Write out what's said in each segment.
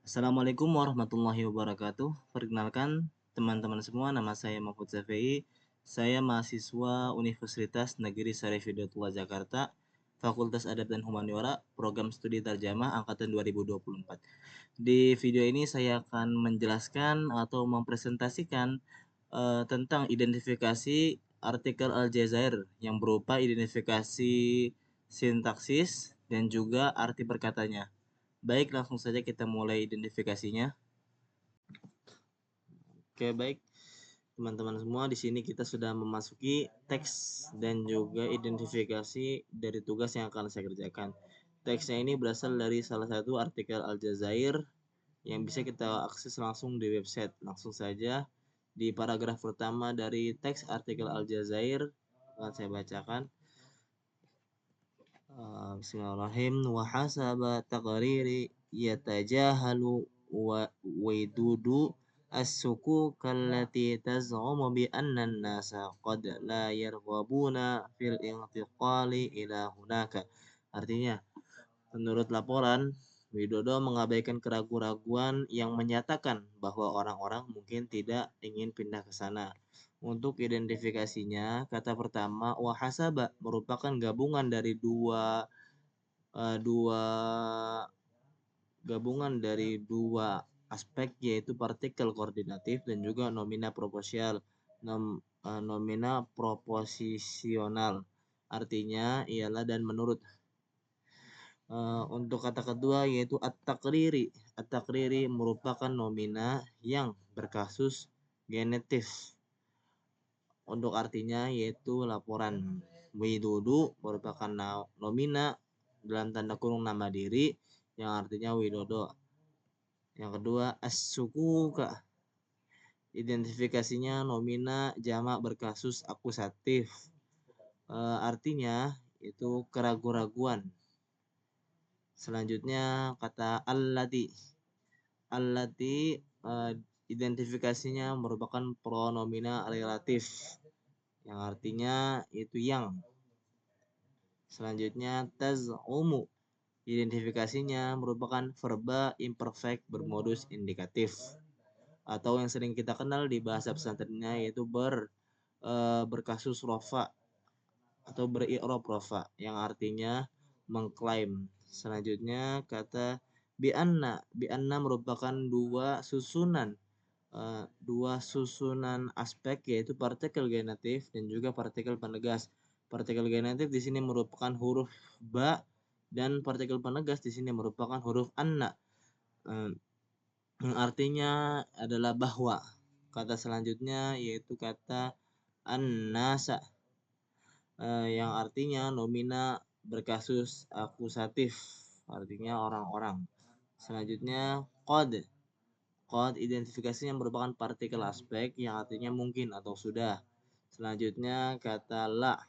Assalamualaikum warahmatullahi wabarakatuh. Perkenalkan teman-teman semua, nama saya Mahfud Zafei. Saya mahasiswa Universitas Negeri Syarif Hidayatullah Jakarta, Fakultas Adab dan Humaniora, Program Studi Tarjamah angkatan 2024. Di video ini saya akan menjelaskan atau mempresentasikan tentang identifikasi artikel Aljazair yang berupa identifikasi sintaksis dan juga arti perkatanya. Baik, langsung saja kita mulai identifikasinya. Oke, baik. Teman-teman semua, di sini kita sudah memasuki teks dan juga identifikasi dari tugas yang akan saya kerjakan. Teksnya ini berasal dari salah satu artikel Aljazair yang bisa kita akses langsung di website. Langsung saja di paragraf pertama dari teks artikel Aljazair akan saya bacakan. Bismillahirrahmanirrahim. Wa hasaba taqriri yatajahalu wa waidudu as-sukuk allati taz'umu bi anna an-nasa qad la yarghabuna fil intiqali ila hunaka. Artinya, menurut laporan, Widodo mengabaikan keraguan-raguan yang menyatakan bahwa orang-orang mungkin tidak ingin pindah ke sana. Untuk identifikasinya, kata pertama wahasaba merupakan gabungan dari dua aspek, yaitu partikel koordinatif dan juga nomina proposisional. Artinya ialah dan menurut. Untuk kata kedua yaitu at-taqriri. At-taqriri merupakan nomina yang berkasus genetif. Untuk artinya yaitu laporan. Widudu merupakan nomina dalam tanda kurung nama diri yang artinya Widodo. Yang kedua, as-sukuka. Identifikasinya nomina jamak berkasus akusatif. Artinya itu keraguan-raguan. Selanjutnya kata allati. Allati identifikasinya merupakan pronomina relatif yang artinya itu yang. Selanjutnya taz'umu. Identifikasinya merupakan verba imperfect bermodus indikatif atau yang sering kita kenal di bahasa pesantrennya yaitu berkasus rofa atau beri'rab rofa yang artinya mengklaim. Selanjutnya kata bi'anna merupakan dua susunan aspek yaitu partikel genetif dan juga partikel penegas. Partikel genetif di sini merupakan huruf ba dan partikel penegas di sini merupakan huruf anna yang artinya adalah bahwa. Kata selanjutnya yaitu kata annasa yang artinya nomina berkasus akusatif, artinya orang-orang. Selanjutnya qad identifikasinya merupakan partikel aspek yang artinya mungkin atau sudah. Selanjutnya kata la.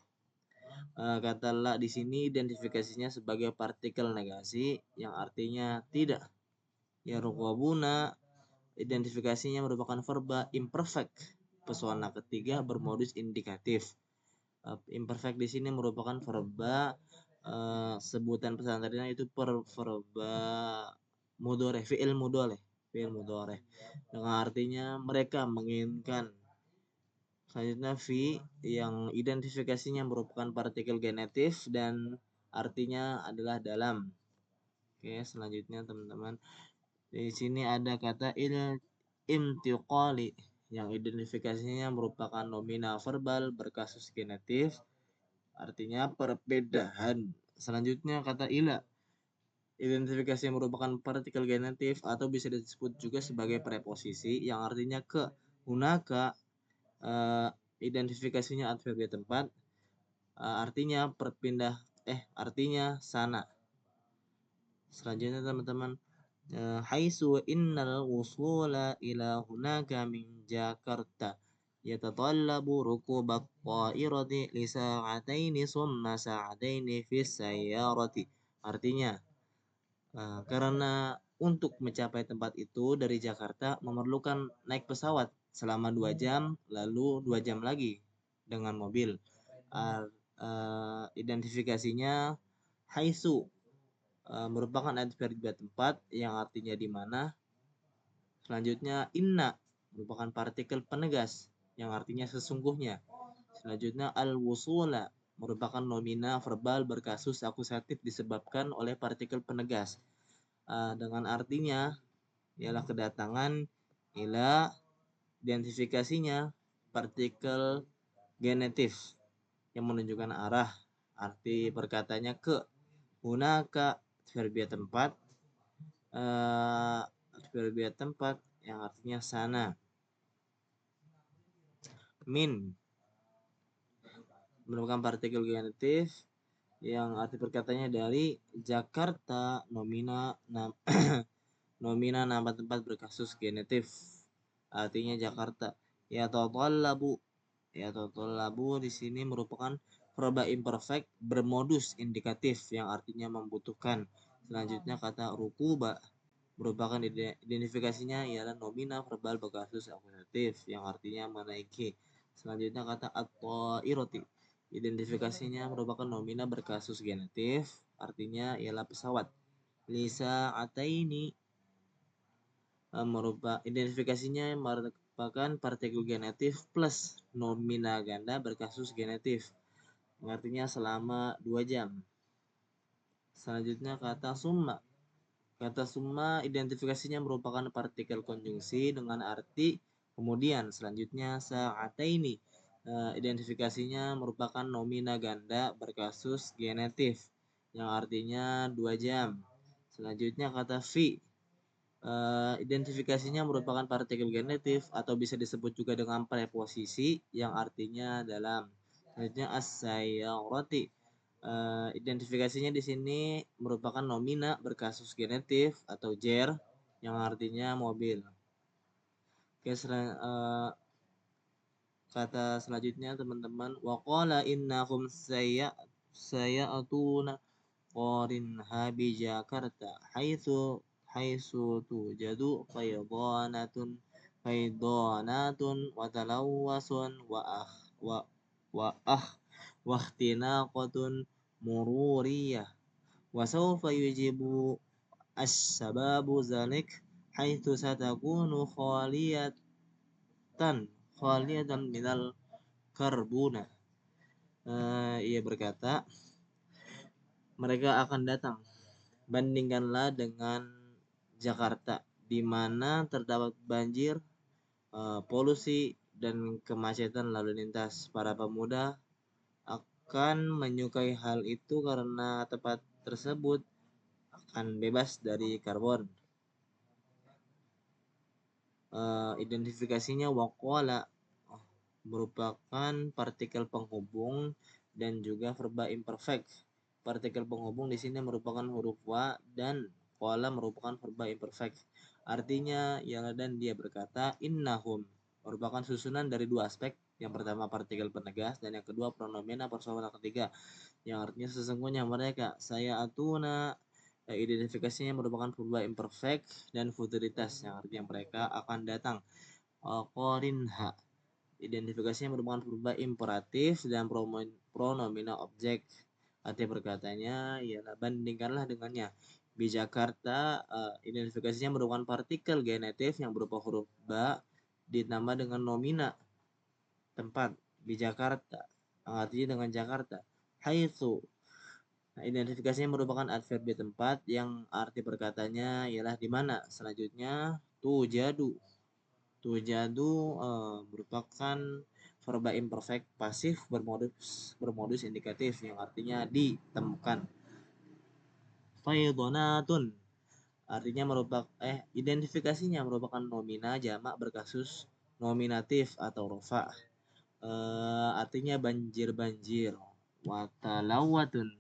Kata la di sini identifikasinya sebagai partikel negasi yang artinya tidak. Yarghabuna identifikasinya merupakan verba imperfect pesona ketiga bermodus indikatif. Imperfect di sini merupakan verba sebutan pesantrennya itu verba mudhari, fi'il mudhari dengan artinya mereka menginginkan. Selanjutnya fi yang identifikasinya merupakan partikel genetif dan artinya adalah dalam. Oke, selanjutnya teman-teman, di sini ada kata intiqali yang identifikasinya merupakan nomina verbal berkasus genetif, artinya perbedaan. Selanjutnya kata ila. Identifikasi yang merupakan partikel genetif atau bisa disebut juga sebagai preposisi yang artinya ke. Hunaka identifikasinya adverbi tempat, artinya artinya sana. Selanjutnya teman-teman, haitsu innal wusula ila hunaka min Jakarta yatatallabu rukubat ta'irati li sa'ataini summa sa'ataini fi sayyarati. Artinya karena untuk mencapai tempat itu dari Jakarta memerlukan naik pesawat selama 2 jam lalu 2 jam lagi dengan mobil. Identifikasinya haitsu merupakan adverbi tempat yang artinya di mana Selanjutnya inna merupakan partikel penegas yang artinya sesungguhnya. Selanjutnya al-wusula merupakan nomina verbal berkasus akusatif disebabkan oleh partikel penegas. Dengan artinya ialah kedatangan, ila identifikasinya partikel genetif yang menunjukkan arah. Arti perkataannya ke. Hunaka verbia tempat, verbia tempat yang artinya sana. Min merupakan partikel genetif yang arti perkataannya dari Jakarta, nomina nomina nama tempat berkasus genetif. Artinya Jakarta. Ya tatallabu di sini merupakan verba imperfect bermodus indikatif yang artinya membutuhkan. Selanjutnya kata rukuba merupakan identifikasinya ialah nomina verbal berkasus akusatif yang artinya menaiki. Selanjutnya kata at-ta'irati identifikasinya merupakan nomina berkasus genetif artinya ialah pesawat. Lisa ataini merupakan identifikasinya merupakan partikel genetif plus nomina ganda berkasus genetif artinya selama 2 jam. Selanjutnya kata summa. Kata summa identifikasinya merupakan partikel konjungsi dengan arti kemudian. Selanjutnya sa'ataini identifikasinya merupakan nomina ganda berkasus genetif yang artinya 2 jam. Selanjutnya kata fi identifikasinya merupakan partikel genetif atau bisa disebut juga dengan preposisi yang artinya dalam. Selanjutnya as-sayyarati identifikasinya di sini merupakan nomina berkasus genetif atau ger yang artinya mobil. Oke, kata selanjutnya teman-teman waqala innakum sayatuna qarinha bi Jakarta haitsu tujadu faydanatun wa talawwasun wa ikhtinaqatun mururiyah wa sawfa yujibu as-sababu zalik haitsu satakunu khaliyatan minal karbuna. Ia berkata mereka akan datang, bandingkanlah dengan Jakarta di mana terdapat banjir, polusi dan kemacetan lalu lintas. Para pemuda akan menyukai hal itu karena tempat tersebut akan bebas dari karbon. Identifikasinya waqala merupakan partikel penghubung dan juga verba imperfect. Partikel penghubung di sini merupakan huruf wa dan qala merupakan verba imperfect. Artinya ialah dan dia berkata innahum merupakan susunan dari dua aspek. Yang pertama partikel penegas dan yang kedua pronomina persona ketiga yang artinya sesungguhnya mereka. Saya atuna identifikasinya merupakan verba imperfect dan futuritas yang artinya mereka akan datang. Qarinha identifikasinya merupakan verba imperatif dan pronomina objek. Arti perkataannya ialah bandingkanlah dengannya. Di Jakarta identifikasinya merupakan partikel genetif yang berupa huruf ba ditambah dengan nomina tempat di Jakarta artinya dengan Jakarta. Haitsu identifikasinya merupakan adverb tempat yang arti perkataannya ialah di mana. Selanjutnya tujadu merupakan verba imperfect pasif bermodus indikatif yang artinya ditemukan. Faydanatun artinya merupakan identifikasinya merupakan nomina jamak berkasus nominatif atau rofa. Artinya banjir-banjir. Watalawatun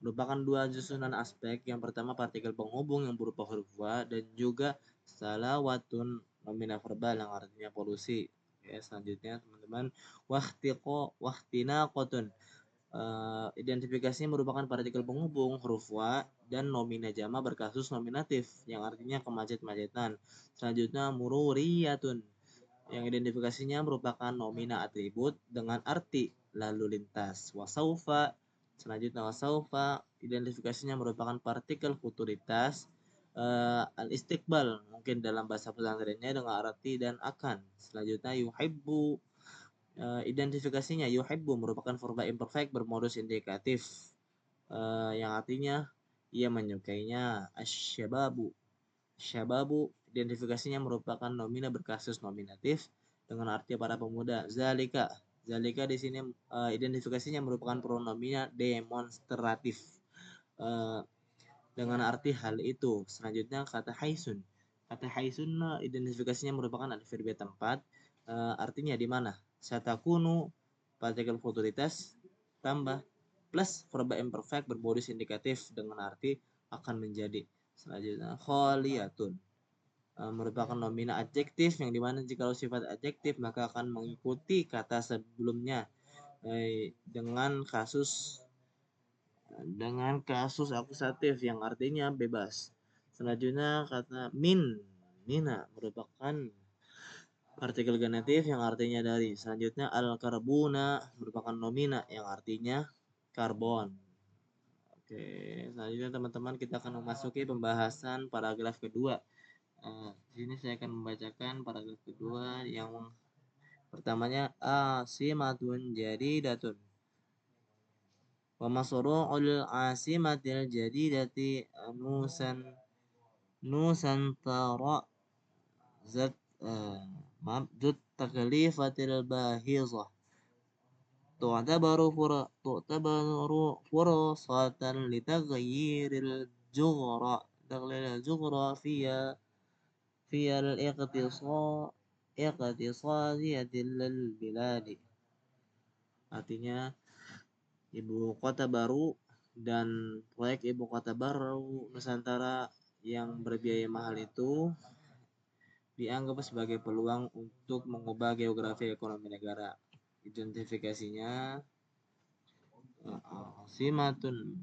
merupakan dua susunan aspek. Yang pertama partikel penghubung yang berupa huruf wa dan juga salawatun nomina verbal yang artinya polusi. Oke, selanjutnya teman-teman wahtinaqatun identifikasinya merupakan partikel penghubung huruf wa dan nomina jama berkasus nominatif yang artinya kemacet-macetan. Selanjutnya mururiyatun yang identifikasinya merupakan nomina atribut dengan arti lalu lintas. Wasaufa selanjutnya wasaufa identifikasinya merupakan partikel futuritas al-istiqbal mungkin dalam bahasa pesantrennya dengan arti dan akan. Selanjutnya yuhibbu, identifikasinya yuhibbu merupakan verba imperfect bermodus indikatif, yang artinya ia menyukainya. Asyababu, syababu identifikasinya merupakan nomina berkasus nominatif dengan arti para pemuda. Zalika di sini identifikasinya merupakan pronomina demonstratif, dengan arti hal itu. Selanjutnya kata haisun. Kata haisun identifikasinya merupakan adverb tempat, artinya di mana. Satakunu partikel futuritas tambah plus verba imperfect bermodus indikatif dengan arti akan menjadi. Selanjutnya kholiyatun, merupakan nomina adjektif yang dimana jika sifat adjektif maka akan mengikuti kata sebelumnya dengan kasus akusatif yang artinya bebas. Selanjutnya kata mina merupakan partikel genetif yang artinya dari. Selanjutnya al-karbuna merupakan nomina yang artinya karbon. Oke, selanjutnya teman-teman kita akan memasuki pembahasan paragraf kedua. Di sini saya akan membacakan paragraf kedua yang pertamanya asimatun jadidatun. Wa masru'ul asimatil jadidati nusantara zat mabdut taklifatil bahizah tu'tabaru fursatan litaghayyiril jughrafiya fiyal iqtisadiyatil biladi. Artinya ibu kota baru dan proyek ibu kota baru Nusantara yang berbiaya mahal itu dianggap sebagai peluang untuk mengubah geografi ekonomi negara. Identifikasinya simatun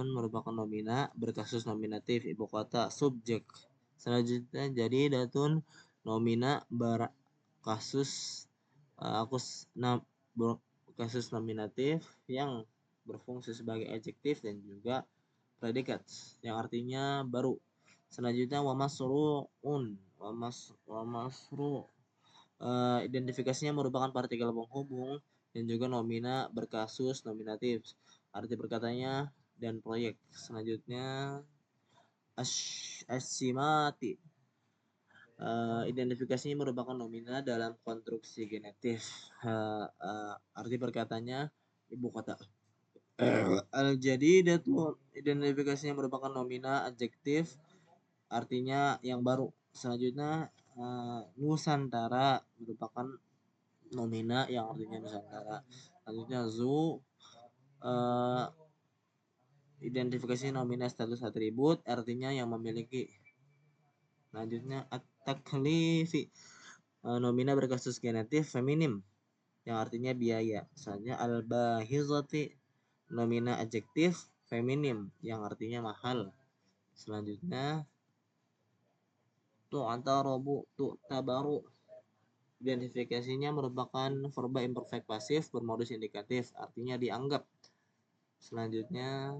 merupakan nomina berkasus nominatif ibu kota subjek. Selanjutnya jadi datun nomina berkasus kasus nominatif yang berfungsi sebagai adjektif dan juga predikat yang artinya baru. Selanjutnya wa masru'un identifikasinya merupakan partikel penghubung dan juga nomina berkasus nominatif, arti perkataannya dan proyek. Selanjutnya asimati identifikasinya merupakan nomina dalam konstruksi genetif, arti perkataannya ibu kota. Al-jadidatu identifikasinya merupakan nomina adjektif, artinya yang baru. Selanjutnya Nusantara merupakan nomina yang artinya Nusantara. Selanjutnya identifikasi nomina status atribut, artinya yang memiliki. Selanjutnya at-taklifi nomina berkasus genetif feminim yang artinya biaya. Selanjutnya al-bahizati nomina adjektif feminim yang artinya mahal. Selanjutnya tu'tabaru identifikasinya merupakan verba imperfect pasif bermodus indikatif, artinya dianggap. Selanjutnya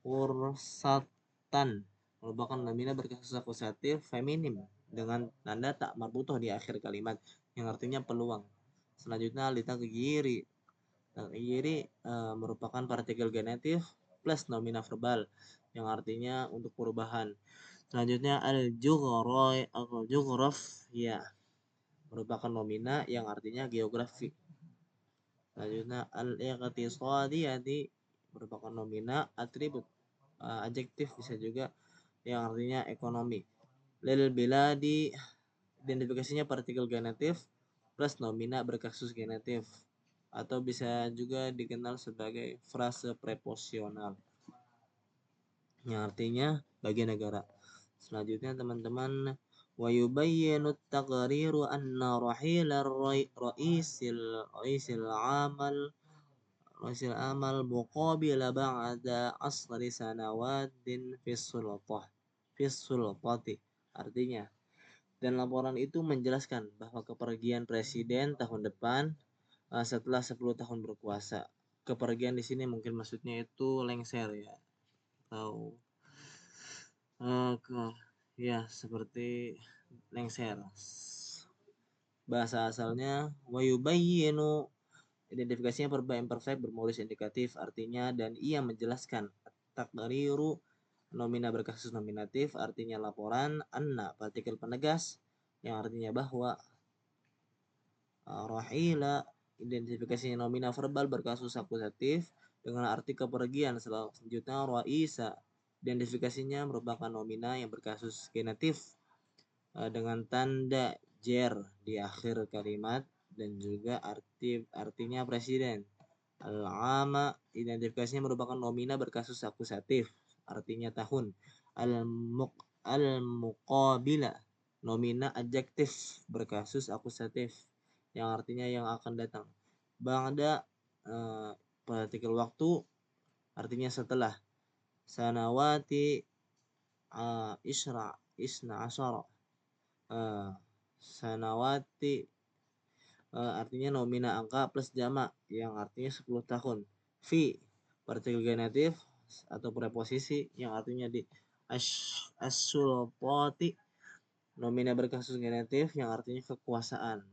fursatan merupakan nomina berkasus akusatif feminim dengan tanda tak marbutoh di akhir kalimat yang artinya peluang. Selanjutnya litaghyiri merupakan partikel genetif plus nomina verbal yang artinya untuk perubahan. Selanjutnya al-jughrafiyya merupakan nomina yang artinya geografi. Selanjutnya al-iqtisadiyati merupakan nomina atribut adjektif bisa juga yang artinya ekonomi. Lil biladi identifikasinya partikel genetif plus nomina berkasus genetif atau bisa juga dikenal sebagai frase preposisional yang artinya bagi negara. Selanjutnya teman-teman wa yubayyinu at-taqriru anna rahila ra'isil amal muqabila ba'da asri sanawatin fis sultati. Artinya, dan laporan itu menjelaskan bahwa kepergian presiden tahun depan setelah 10 tahun berkuasa. Kepergian di sini mungkin maksudnya itu lengser ya, atau Ya seperti lengser. Bahasa asalnya wa yubayyinu, identifikasinya verba imperfect bermodus indikatif, artinya dan ia menjelaskan. Taqriru, nomina berkasus nominatif, artinya laporan. Anna, partikel penegas yang artinya bahwa. Rahila, identifikasinya nomina verbal berkasus akusatif dengan arti kepergian. Selanjutnya Raisa, identifikasinya merupakan nomina yang berkasus genetif dengan tanda jer di akhir kalimat dan juga artinya presiden. Al-ama, identifikasinya merupakan nomina berkasus akusatif, artinya tahun. Al-muqabila, nomina adjektif berkasus akusatif yang artinya yang akan datang. Ba'da, partikel waktu artinya setelah. Sanawati, isna asyara, sanawati artinya nomina angka plus jamak yang artinya 10 tahun. Fi, partikel genetif atau preposisi yang artinya di. As-sultati, nomina berkasus genetif yang artinya kekuasaan.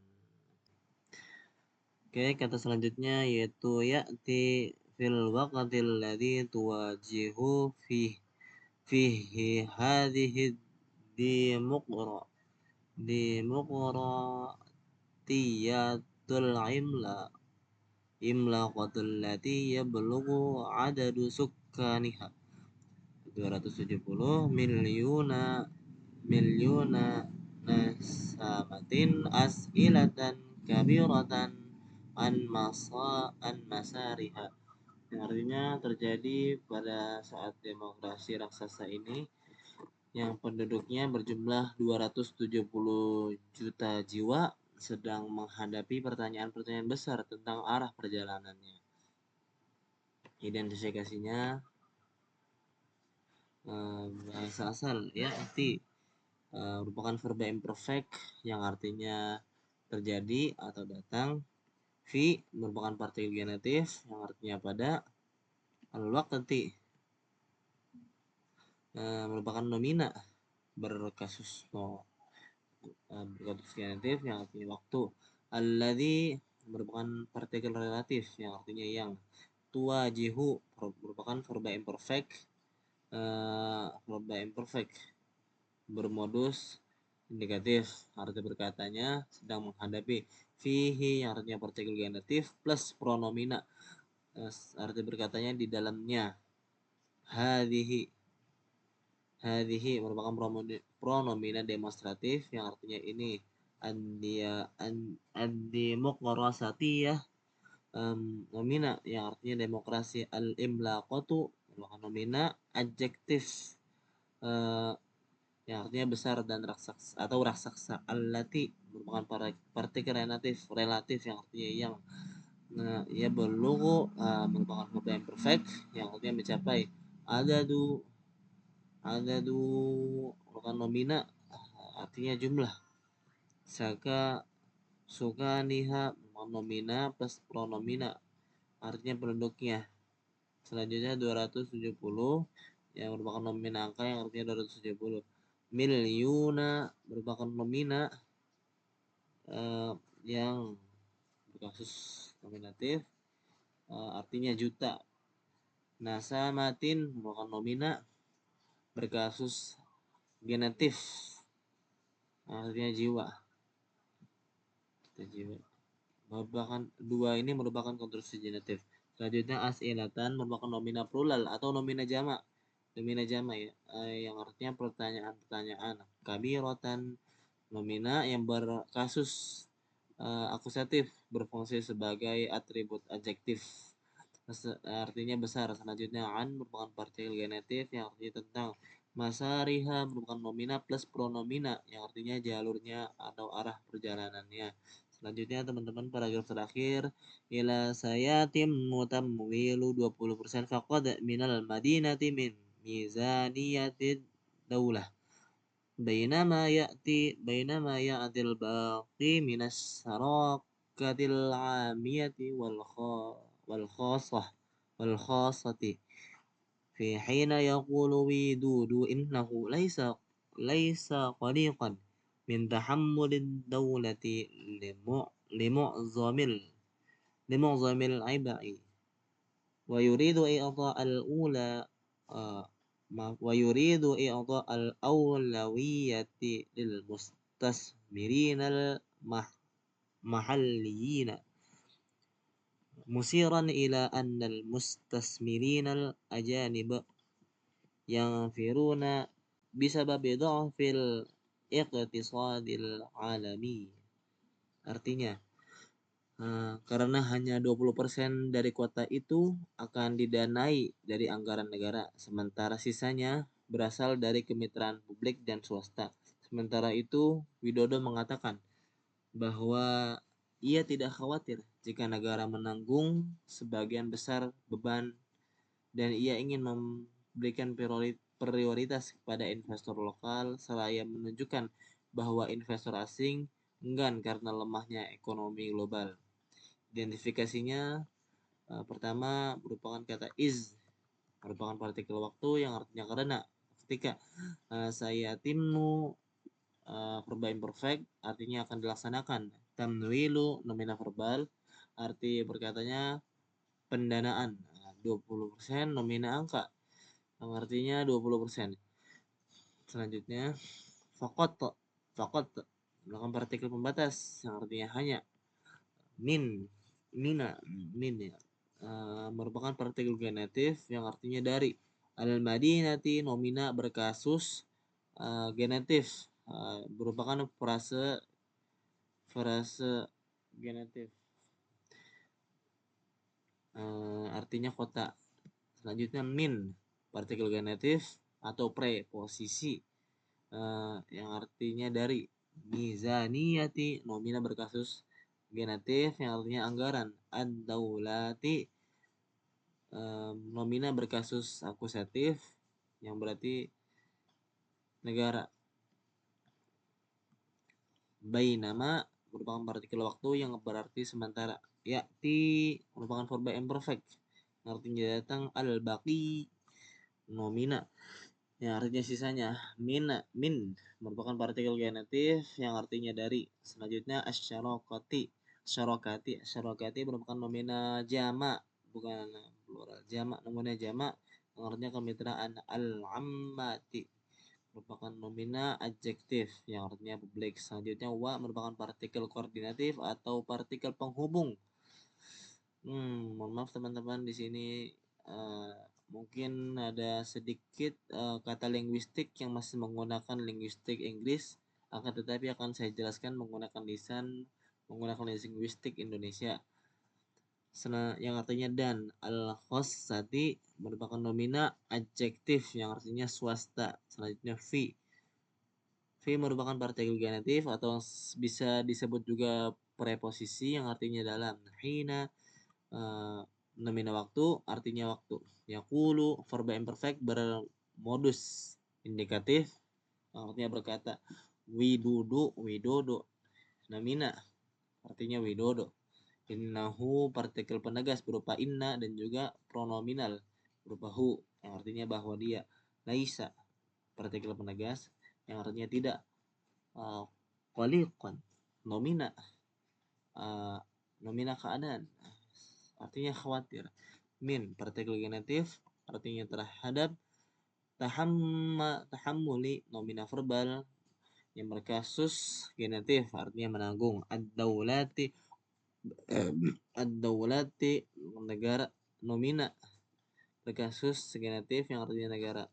Oke, kata selanjutnya yaitu ya'ti fil waqtil ladzi tuwajihu fihi hadhihi dimuqratiyatul imlaqatul lati yablughu adadu sukkaniha 270 milyuna nasamatin as'ilatan kabiratan an masariha, yang artinya terjadi pada saat demokrasi raksasa ini yang penduduknya berjumlah 270 juta jiwa sedang menghadapi pertanyaan-pertanyaan besar tentang arah perjalanannya. Identifikasinya bahasa asal ya arti merupakan verba imperfect yang artinya terjadi atau datang. Fi merupakan partikel genetif yang artinya pada. Al-waqti merupakan nomina berkasus genetif yang artinya waktu. Alladzi merupakan partikel relatif yang artinya yang. Tuwajihu merupakan verba imperfect bermodus indikatif, arti berkatanya sedang menghadapi. Fihi yang artinya partikel genetif plus pronomina, arti berkatanya di dalamnya. Hadhihi merupakan pronomina demonstratif yang artinya ini. Ad-demokrasatiyah, nomina yang artinya demokrasi. Al-imlaqatu merupakan nomina adjektif yang artinya besar dan raksasa atau raksasa. Allati merupakan partikel relatif yang artinya yang. Ya belughu merupakan verba imperfect yang artinya mencapai. Adadu merupakan nomina artinya jumlah. Sukaniha merupakan nomina plus pronomina artinya penduduknya. Selanjutnya 270 yang merupakan nomina angka yang artinya 270. Milyuna merupakan nomina yang berkasus nominatif artinya juta. Nasamatin merupakan nomina berkasus genetif artinya jiwa. Merupakan dua ini merupakan konstruksi genetif. Selanjutnya as'ilatan merupakan nomina plural atau nomina jamak ya, yang artinya pertanyaan-pertanyaan. Kabiratan nomina yang berkasus akusatif berfungsi sebagai atribut adjektif artinya besar. Selanjutnya an merupakan partikel genetif yang artinya tentang. Masariha merupakan nomina plus pronomina yang artinya jalurnya atau arah perjalanannya. Selanjutnya teman-teman paragraf terakhir. Ila sayatim mutamwilu 20% faqad minal madinati min mizaniyatid daulah. Bainama ya'ti al-baqi minas sarakatil amiyati wal khasati في حين يقول ويدود إنه ليس قليقا من تحمل الدولة لمعظم العبء ويريد إعطاء الأولوية للمستثمرين المحليين مشيرا إلى أن المستثمرين الأجانب ينفرون بسبب ضعف الاقتصاد العالمي. Artinya, karena hanya 20% dari kuota itu akan didanai dari anggaran negara, sementara sisanya berasal dari kemitraan publik dan swasta. Sementara itu, Widodo mengatakan bahwa ia tidak khawatir jika negara menanggung sebagian besar beban dan ia ingin memberikan prioritas kepada investor lokal seraya menunjukkan bahwa investor asing enggan karena lemahnya ekonomi global. Identifikasinya pertama merupakan kata is, merupakan partikel waktu yang artinya karena. Ketika saya timnu verba imperfect artinya akan dilaksanakan. Tamwilu nomina verbal arti berkatanya pendanaan. 20% nomina angka yang artinya 20%. Selanjutnya fakot merupakan partikel pembatas yang artinya hanya. Min ya. Merupakan partikel genetif yang artinya dari. Al-Madinati nomina berkasus genetif merupakan frase genetif artinya kota. Selanjutnya min partikel genetif atau preposisi yang artinya dari. Mizaniyati nomina berkasus genetif yang artinya anggaran. Ad-daulati nomina berkasus akusatif yang berarti negara. Bainama merupakan partikel waktu yang berarti sementara. Ya'ti merupakan verba imperfect yang artinya datang. Al-baqi nomina yang artinya sisanya. Min merupakan partikel genetif yang artinya dari. Selanjutnya asyarokati merupakan nomina jama, bukan plural. Jama nomina jama yang artinya kemitraan. Al-ammati merupakan nomina adjektif yang artinya publik. Selanjutnya wa merupakan partikel koordinatif atau partikel penghubung. Mohon maaf teman-teman, di sini mungkin ada sedikit kata linguistik yang masih menggunakan linguistik Inggris, akan tetapi akan saya jelaskan menggunakan linguistik Indonesia. Yang artinya dan. Al-khossati merupakan nomina adjektif yang artinya swasta. Selanjutnya fi merupakan partikel genetif atau bisa disebut juga preposisi yang artinya dalam. Hina nomina waktu artinya waktu. Yaqulu verba imperfect bermodus indikatif yang artinya berkata. Widodo nomina artinya widodo. Innahu partikel penegas berupa inna dan juga pronominal berupa hu yang artinya bahwa dia. Laisa partikel penegas yang artinya tidak. Qaliqan nomina keadaan artinya khawatir. Min partikel genetif artinya terhadap. Tahammuli nomina verbal yang berkasus genetif artinya menanggung. Ad-daulati negara nomina berkasus genetif yang artinya negara.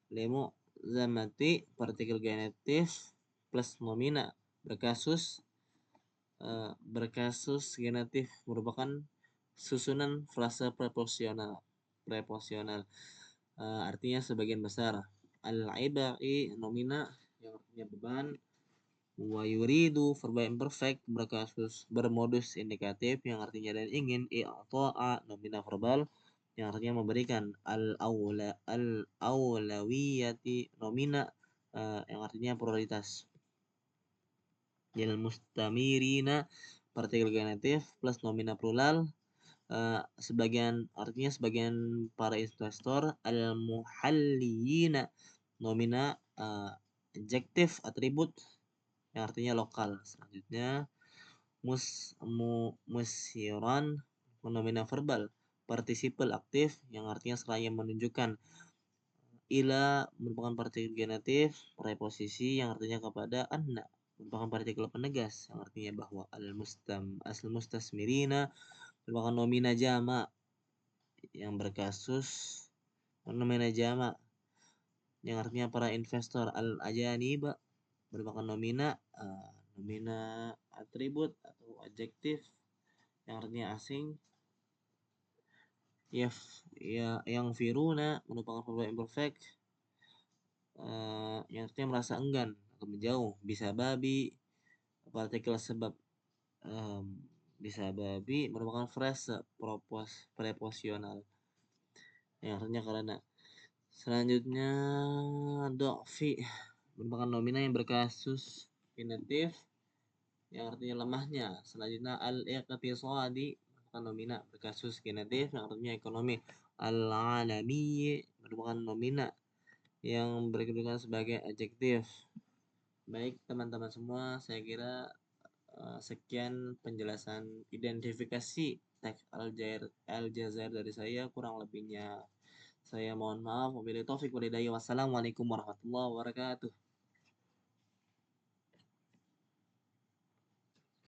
Lemu zamati partikel genetif plus nomina berkasus genetif merupakan susunan frasa preposisional artinya sebagian besar. Al-ibai nomina yang artinya beban. Wa yuridu verba imperfect berkasus bermodus indikatif yang artinya dan ingin. I'ta'a nomina verbal yang artinya memberikan. Al-awlawiyati nomina yang artinya prioritas. Lil mustamirina partikel genetif plus nomina plural sebagian para investor al-muhalliyina, nomina adjektif atribut yang artinya lokal. Selanjutnya musiran, nomina verbal participle aktif yang artinya seraya menunjukkan. Ila merupakan partikel genetif preposisi yang artinya kepada. Anna merupakan partikel penegas yang artinya bahwa. Al mustasmirina merupakan nomina jama yang berkasus nomina jama yang artinya para investor. Al-ajanib merupakan nomina atribut atau adjektif yang artinya asing. Yang firuna merupakan verb imperfect yang artinya merasa enggan atau menjauh. Bisa babi partikel sebab. Bisa babi merupakan frase preposisional yang artinya karena. Selanjutnya do'fi merupakan nomina yang berkasus genetif yang artinya lemahnya. Selanjutnya al-iqtisadi merupakan nomina berkasus genetif yang artinya ekonomi. Al-alami merupakan nomina yang berkedudukan sebagai adjektif. Baik teman-teman semua, saya kira sekian penjelasan identifikasi teks Aljazair dari saya. Kurang lebihnya saya mohon maaf. Wabillahi taufik walhidayah. Wassalamualaikum warahmatullahi wabarakatuh.